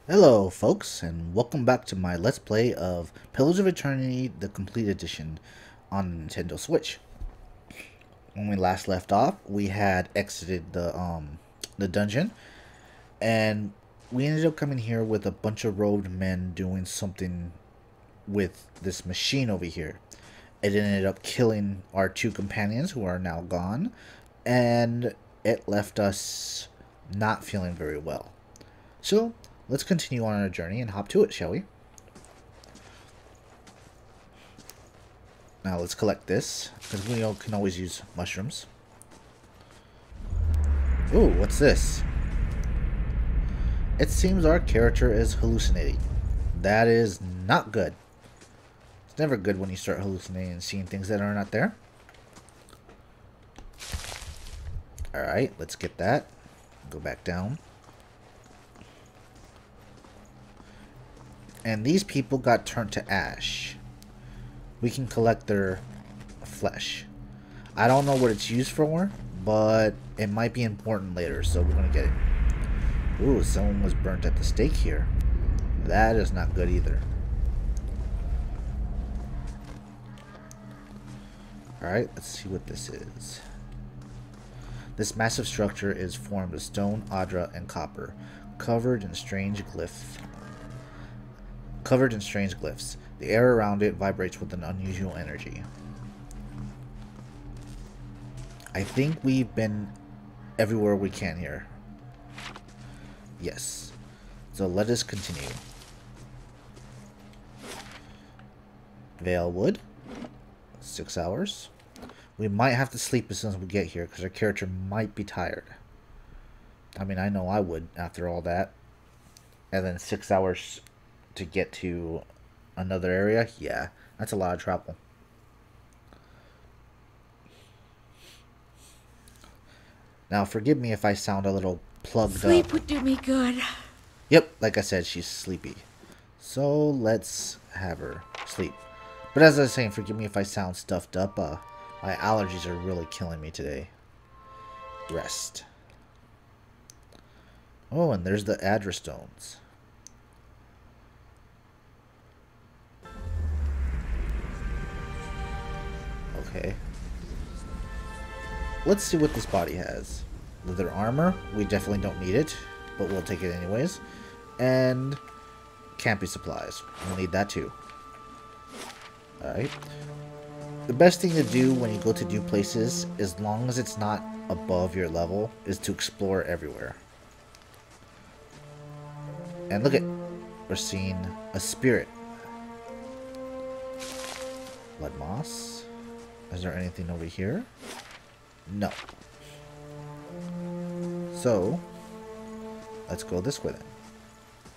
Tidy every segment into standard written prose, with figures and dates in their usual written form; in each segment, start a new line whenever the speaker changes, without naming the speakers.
Hello folks, and welcome back to my Let's Play of Pillars of Eternity, the Complete Edition on Nintendo Switch. When we last left off, we had exited the dungeon, and we ended up coming here with a bunch of robed men doing something with this machine over here. It ended up killing our two companions who are now gone, and it left us not feeling very well. So, let's continue on our journey and hop to it, shall we? Now let's collect this, because we can always use mushrooms. Ooh, what's this? It seems our character is hallucinating. That is not good. It's never good when you start hallucinating and seeing things that are not there. Alright, let's get that. Go back down. And these people got turned to ash. We can collect their flesh. I don't know what it's used for, but it might be important later, so we're going to get it. Ooh, someone was burnt at the stake here. That is not good either. Alright, let's see what this is. This massive structure is formed of stone, adra, and copper, covered in strange glyphs. The air around it vibrates with an unusual energy. I think we've been everywhere we can here. Yes. So let us continue. Vale wood. 6 hours. We might have to sleep as soon as we get here because our character might be tired. I mean, I know I would after all that. And then 6 hours to get to another area. Yeah, that's a lot of travel. Now, forgive me if I sound a little plugged up.
Sleep would do me good.
Yep, like I said, she's sleepy. So let's have her sleep. But as I was saying, forgive me if I sound stuffed up. My allergies are really killing me today. Rest. Oh, and there's the Adra stones. Okay. Let's see what this body has. Leather armor. We definitely don't need it, but we'll take it anyways. And camping supplies. We'll need that too. Alright. The best thing to do when you go to new places, as long as it's not above your level, is to explore everywhere. And look at, we're seeing a spirit. Blood moss. Is there anything over here? No. So, let's go this way then.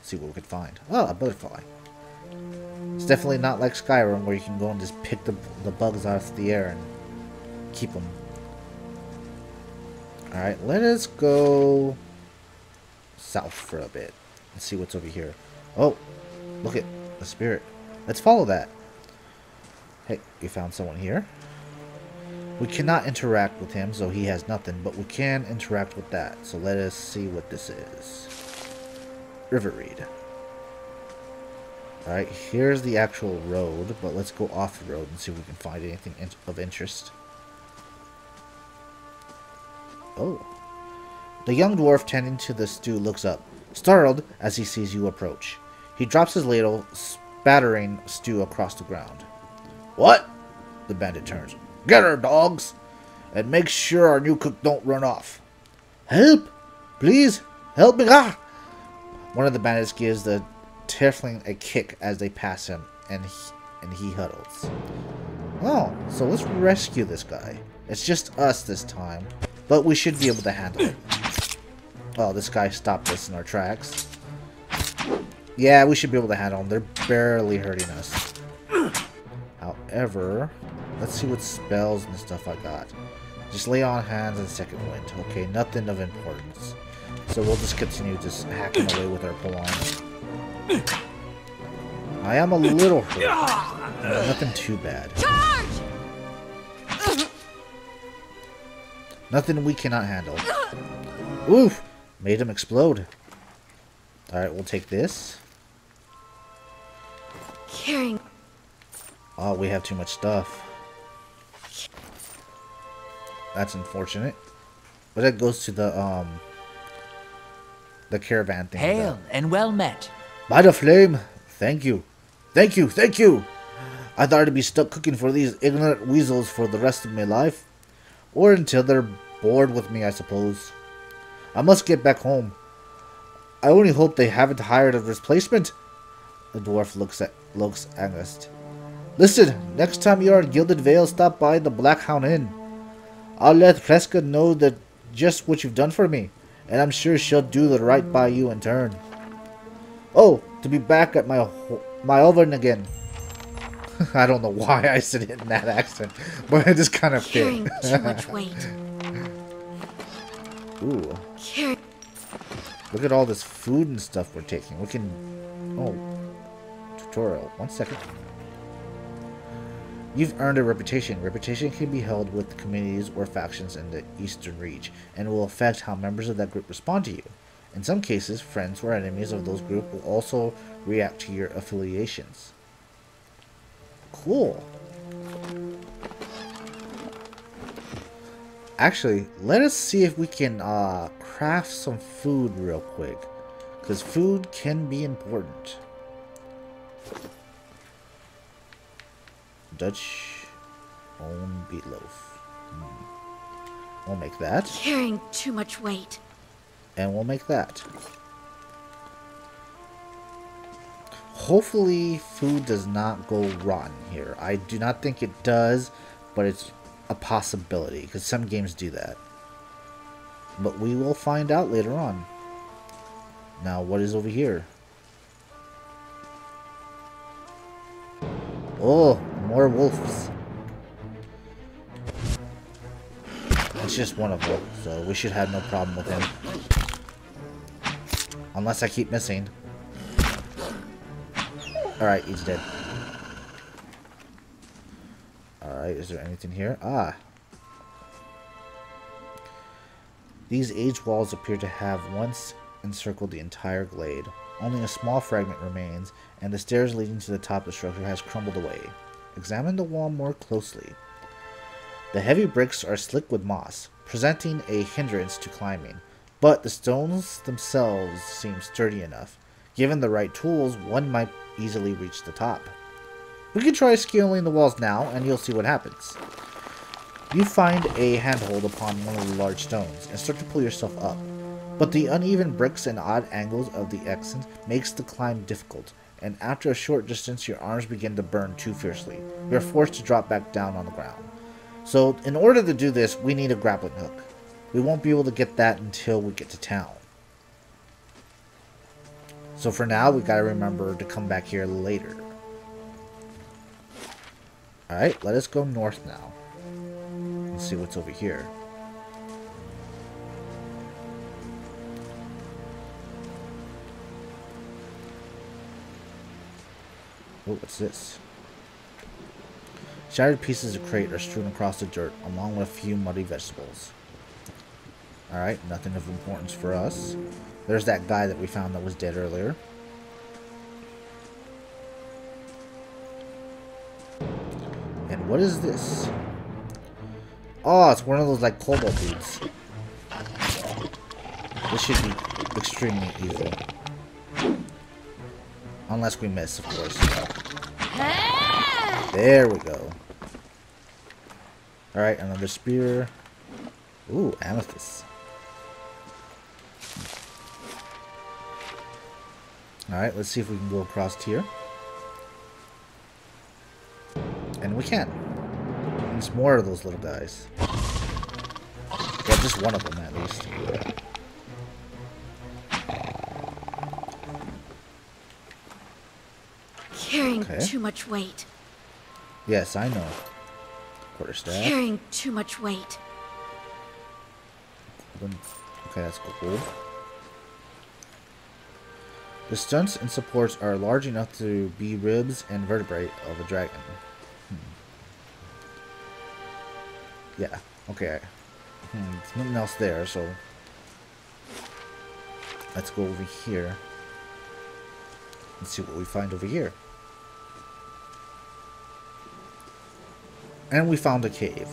See what we can find. Oh, a butterfly. It's definitely not like Skyrim where you can go and just pick the bugs out of the air and keep them. Alright, let us go south for a bit and see what's over here. Oh, look at the spirit. Let's follow that. Hey, we found someone here. We cannot interact with him, so he has nothing, but we can interact with that. So let us see what this is. River reed. Alright, here's the actual road, but let's go off the road and see if we can find anything of interest. Oh. The young dwarf tending to the stew looks up, startled as he sees you approach. He drops his ladle, spattering stew across the ground. What? The bandit turns. Get her, dogs! And make sure our new cook don't run off. Help! Please! Help me! Ah! One of the bandits gives the tiefling a kick as they pass him, and he huddles. Oh, so let's rescue this guy. It's just us this time, but we should be able to handle it. Oh, this guy stopped us in our tracks. Yeah, we should be able to handle them. They're barely hurting us. However, let's see what spells and stuff I got. Just lay on hands and second wind. Okay, nothing of importance. So we'll just continue just hacking away with our pulons. I am a little hurt. Nothing too bad. Nothing we cannot handle. Oof! Made him explode. Alright, we'll take this.
Carrying.
Oh, we have too much stuff. That's unfortunate. But that goes to the caravan thing.
Hail and well met.
By the flame! Thank you. Thank you, thank you! I thought I'd be stuck cooking for these ignorant weasels for the rest of my life. Or until they're bored with me, I suppose. I must get back home. I only hope they haven't hired a replacement. The dwarf looks anxious. Listen, next time you are in Gilded Vale, stop by the Black Hound Inn. I'll let Kreska know that just what you've done for me, and I'm sure she'll do the right by you in turn. Oh, to be back at my oven again. I don't know why I said it in that accent, but it just kind of fit.
Carrying too much weight.
Ooh.
Carry.
Look at all this food and stuff we're taking. We can... Oh. Tutorial. 1 second. You've earned a reputation. Reputation can be held with communities or factions in the Eastern Reach, and will affect how members of that group respond to you. In some cases, friends or enemies of those groups will also react to your affiliations. Cool. Actually, let us see if we can craft some food real quick, because food can be important. Dutch own meatloaf. We'll make that.
Carrying too much weight.
And we'll make that. Hopefully food does not go rotten here. I do not think it does, but it's a possibility, because some games do that. But we will find out later on. Now, what is over here? Oh, more wolves. It's just one of them, so we should have no problem with him. Unless I keep missing. Alright, he's dead. Alright, is there anything here? Ah. These age walls appear to have once encircled the entire glade. Only a small fragment remains, and the stairs leading to the top of the structure has crumbled away. Examine the wall more closely. The heavy bricks are slick with moss, presenting a hindrance to climbing, but the stones themselves seem sturdy enough. Given the right tools, one might easily reach the top. We can try scaling the walls now, and you'll see what happens. You find a handhold upon one of the large stones, and start to pull yourself up. But the uneven bricks and odd angles of the ascent makes the climb difficult, and after a short distance your arms begin to burn too fiercely. You're forced to drop back down on the ground. So in order to do this, we need a grappling hook. We won't be able to get that until we get to town. So for now, we gotta remember to come back here later. Alright, let us go north now. Let's see what's over here. Oh, what's this? Shattered pieces of crate are strewn across the dirt, along with a few muddy vegetables. Alright, nothing of importance for us. There's that guy that we found that was dead earlier. And what is this? Oh, it's one of those like cobalt dudes. This should be extremely easy. Unless we miss, of course. There we go. Alright, another spear. Ooh, amethyst. Alright, let's see if we can go across here. And we can. And it's more of those little guys. Well, just one of them at least.
Carrying too much weight.
Yes, I know. Quarterstaff.
Carrying too much weight.
Okay, that's cool. The stunts and supports are large enough to be ribs and vertebrae of a dragon. Yeah, okay. There's nothing else there, so let's go over here. Let's see what we find over here. And we found a cave.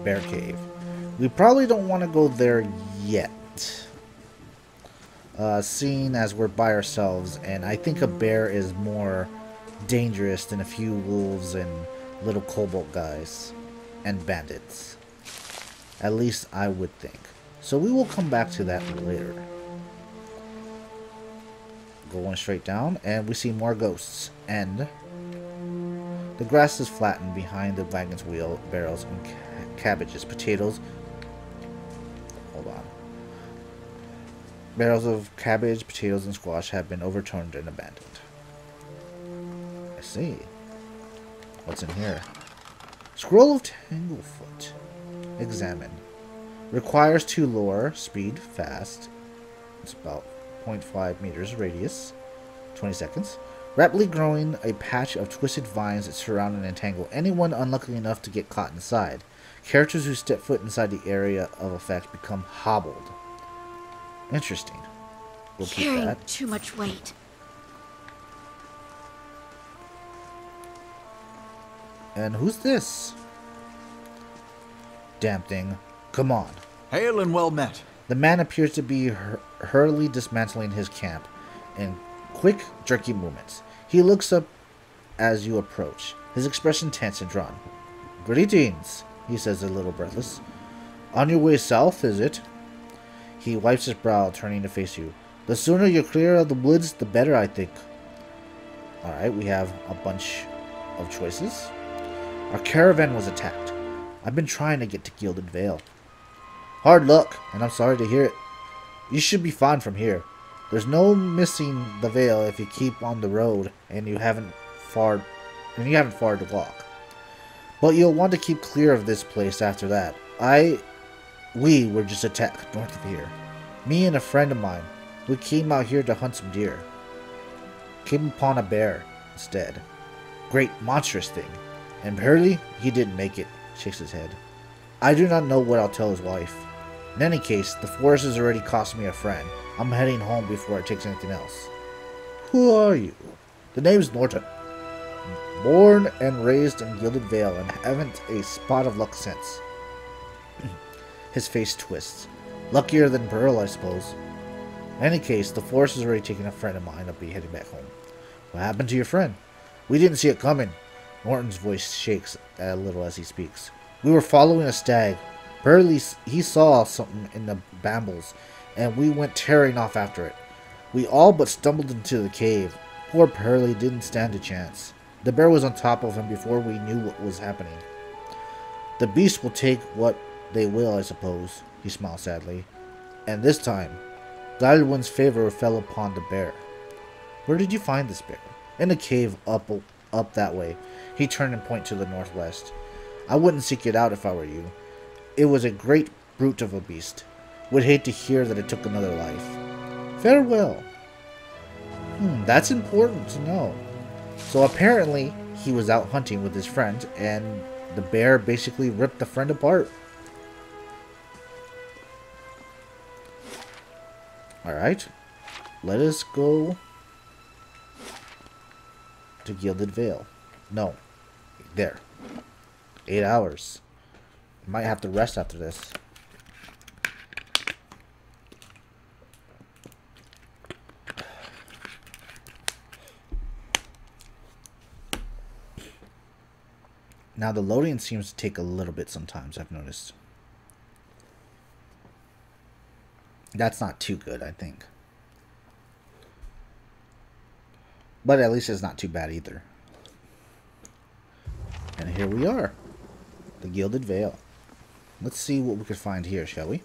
Bear cave. We probably don't want to go there yet. Seeing as we're by ourselves, and I think a bear is more dangerous than a few wolves and little cobalt guys and bandits. At least I would think. So we will come back to that later. Going straight down, and we see more ghosts. And the grass is flattened behind the wagon's wheel, barrels, and cabbages, potatoes. Hold on. Barrels of cabbage, potatoes, and squash have been overturned and abandoned. I see. What's in here? Scroll of Tanglefoot. Examine. Requires 2 lore, speed, fast. It's about 0.5 meters radius. 20 seconds. Rapidly growing a patch of twisted vines that surround and entangle anyone unlucky enough to get caught inside. Characters who step foot inside the area of effect become hobbled. Interesting. We'll keep
Carrying
that.
too much weight.
And who's this? Damn thing. Come on.
Hail and well met.
The man appears to be hurriedly dismantling his camp in quick, jerky movements. He looks up as you approach, his expression tense and drawn. Greetings, he says a little breathless. On your way south, is it? He wipes his brow, turning to face you. The sooner you're clear of the woods, the better, I think. Alright, we have a bunch of choices. Our caravan was attacked. I've been trying to get to Gilded Vale. Hard luck, and I'm sorry to hear it. You should be fine from here. There's no missing the Vale if you keep on the road and you haven't far to walk. But you'll want to keep clear of this place after that. We were just attacked north of here. Me and a friend of mine. We came out here to hunt some deer. Came upon a bear instead. Great monstrous thing. And Hurley, he didn't make it. Shakes his head. I do not know what I'll tell his wife. In any case, the forest has already cost me a friend. I'm heading home before it takes anything else. Who are you? The name's Norton. Born and raised in Gilded Vale and haven't a spot of luck since. His face twists. Luckier than Pearl, I suppose. In any case, the forest has already taken a friend of mine. I'll be heading back home. What happened to your friend? We didn't see it coming. Norton's voice shakes a little as he speaks. We were following a stag. Burley, he saw something in the brambles, and we went tearing off after it. We all but stumbled into the cave. Poor Pearly didn't stand a chance. The bear was on top of him before we knew what was happening. The beast will take what they will, I suppose, he smiled sadly. And this time, Gladwin's favor fell upon the bear. Where did you find this bear? In a cave up that way. He turned and pointed to the northwest. I wouldn't seek it out if I were you. It was a great brute of a beast. Would hate to hear that it took another life. Farewell. That's important to know. So apparently, he was out hunting with his friend, and the bear basically ripped the friend apart. Alright. Let us go to Gilded Vale. No. There. 8 hours. Might have to rest after this. Now the loading seems to take a little bit sometimes, I've noticed. That's not too good, I think. But at least it's not too bad either. And here we are. The Gilded Vale. Let's see what we can find here, shall we?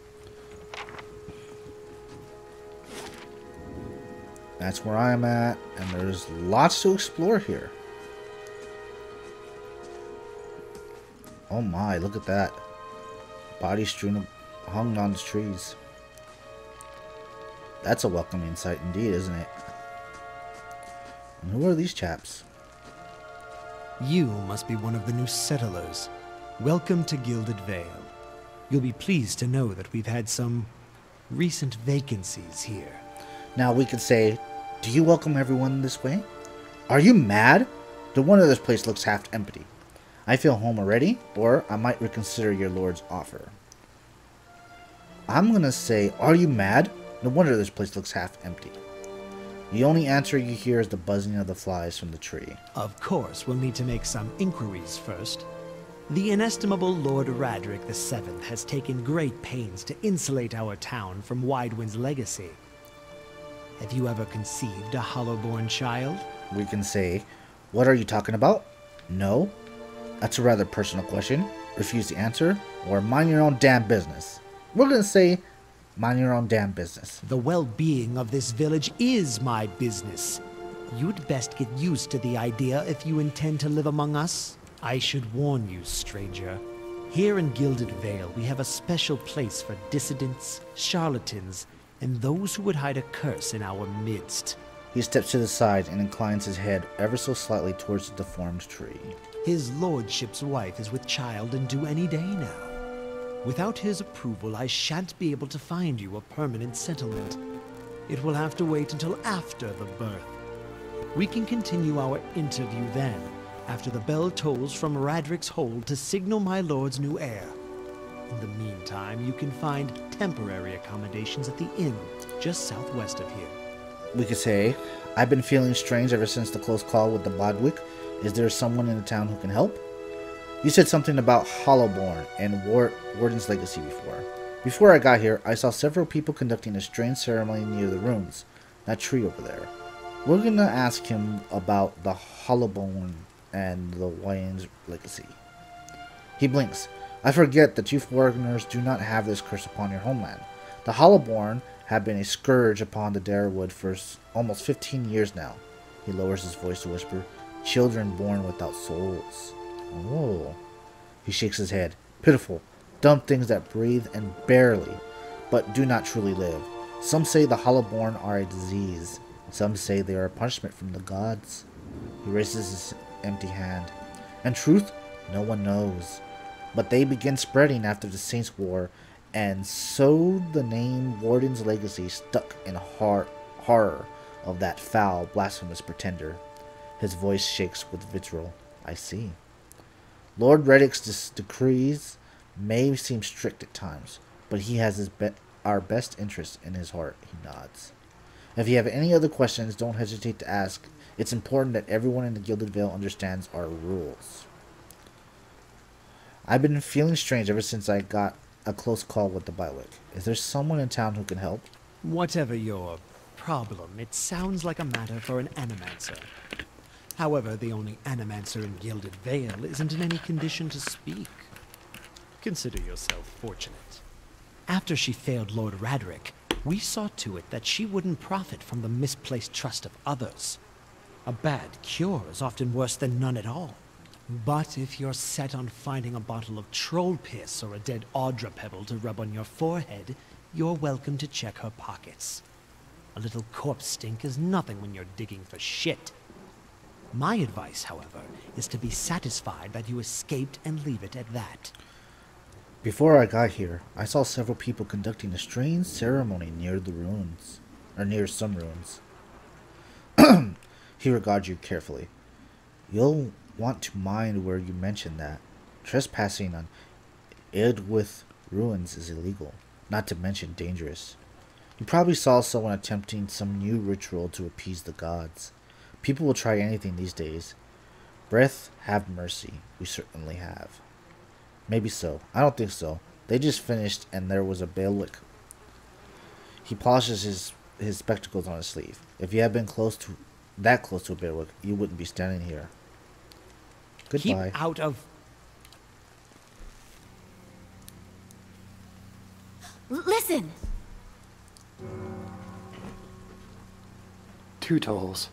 That's where I'm at, and there's lots to explore here. Oh my, look at that. Body strewn hung on the trees. That's a welcoming sight indeed, isn't it? And who are these chaps?
You must be one of the new settlers. Welcome to Gilded Vale. You'll be pleased to know that we've had some recent vacancies here.
Now we could say Do you welcome everyone this way? Are you mad? No wonder this place looks half empty. I feel home already, or I might reconsider your lord's offer. I'm gonna say, are you mad? No wonder this place looks half empty. The only answer you hear is the buzzing of the flies from the tree.
Of course, we'll need to make some inquiries first. The inestimable Lord Radric VII has taken great pains to insulate our town from Widewind's legacy. Have you ever conceived a Hollowborn child?
We can say, what are you talking about? No? That's a rather personal question. Refuse to answer, or mind your own damn business. We're gonna say, mind your own damn business.
The well-being of this village is my business. You'd best get used to the idea if you intend to live among us. I should warn you, stranger. Here in Gilded Vale, we have a special place for dissidents, charlatans, and those who would hide a curse in our midst.
He steps to the side and inclines his head ever so slightly towards the deformed tree.
His lordship's wife is with child and due any day now. Without his approval, I shan't be able to find you a permanent settlement. It will have to wait until after the birth. We can continue our interview then, after the bell tolls from Radric's hold to signal my lord's new heir. In the meantime, you can find temporary accommodations at the inn, just southwest of here.
We could say, I've been feeling strange ever since the close call with the Bodwick. Is there someone in the town who can help? You said something about Hollowborn and Warden's legacy before. Before I got here, I saw several people conducting a strange ceremony near the ruins, that tree over there. We're gonna ask him about the Hollowborn and the Warden's legacy. He blinks. I forget that you foreigners do not have this curse upon your homeland. The Hollowborn have been a scourge upon the Darewood for almost 15 years now. He lowers his voice to whisper, children born without souls. Oh. He shakes his head. Pitiful, dumb things that breathe and barely, but do not truly live. Some say the Hollowborn are a disease. Some say they are a punishment from the gods. He raises his empty hand. In truth, no one knows. But they begin spreading after the Saints' War, and so the name Warden's legacy stuck in horror of that foul, blasphemous pretender. His voice shakes with vitriol. I see. Lord Reddick's decrees may seem strict at times, but he has our best interest in his heart. He nods. If you have any other questions, don't hesitate to ask. It's important that everyone in the Gilded Vale understands our rules. I've been feeling strange ever since I got a close call with the Bywick. Is there someone in town who can help?
Whatever your problem, it sounds like a matter for an animancer. However, the only animancer in Gilded Vale isn't in any condition to speak. Consider yourself fortunate. After she failed Lord Radric, we saw to it that she wouldn't profit from the misplaced trust of others. A bad cure is often worse than none at all. But if you're set on finding a bottle of troll piss or a dead Audra pebble to rub on your forehead, you're welcome to check her pockets. A little corpse stink is nothing when you're digging for shit. My advice, however, is to be satisfied that you escaped and leave it at that.
Before I got here, I saw several people conducting a strange ceremony near the ruins, or near some ruins. He regards you carefully. You'll want to mind where you mention that. Trespassing on Idwith ruins is illegal, not to mention dangerous. You probably saw someone attempting some new ritual to appease the gods. People will try anything these days. Breath, have mercy. We certainly have. Maybe so. I don't think so. They just finished and there was a bailiwick. He polishes his spectacles on his sleeve. If you had been that close to a bailiwick, you wouldn't be standing here. Goodbye.
Keep out of...
Listen!
2 tolls.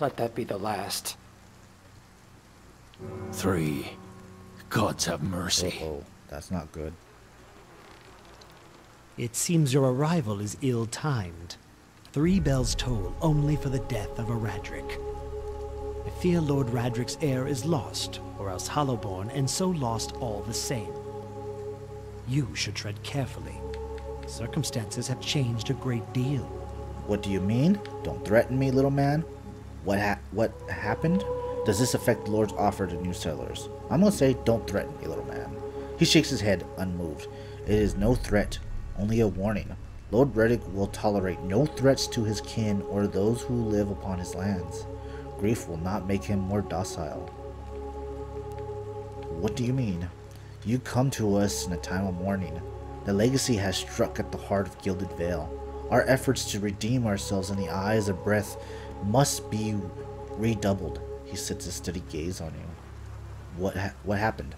Let that be the last.
3. Gods have mercy.
Oh, that's not good.
It seems your arrival is ill-timed. 3 bells toll only for the death of a Radric. I fear Lord Radric's heir is lost, or else Hollowborn, and so lost all the same. You should tread carefully. Circumstances have changed a great deal.
What do you mean? Don't threaten me, little man. What happened? Does this affect the Lord's offer to new settlers? I'm gonna say, don't threaten me, little man. He shakes his head, unmoved. It is no threat, only a warning. Lord Reddick will tolerate no threats to his kin or those who live upon his lands. Grief will not make him more docile. What do you mean? You come to us in a time of mourning. The legacy has struck at the heart of Gilded Vale. Our efforts to redeem ourselves in the eyes of breath must be redoubled. He sets a steady gaze on you. What happened?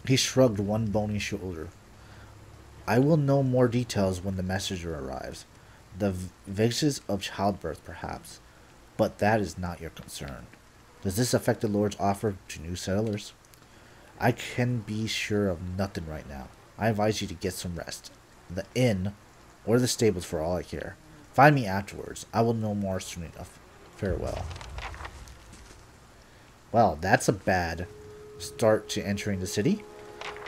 He shrugged one bony shoulder. I will know more details when the messenger arrives. The vexes of childbirth, perhaps. But that is not your concern. Does this affect the Lord's offer to new settlers? I can be sure of nothing right now. I advise you to get some rest. The inn, or the stables for all I care. Find me afterwards. I will know more soon enough. Farewell. Well, that's a bad start to entering the city.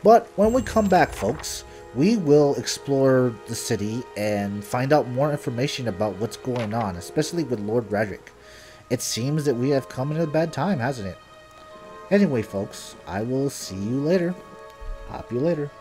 But when we come back, folks, we will explore the city and find out more information about what's going on, especially with Lord Redrick. It seems that we have come in a bad time, hasn't it? Anyway, folks, I will see you later. Hop you later.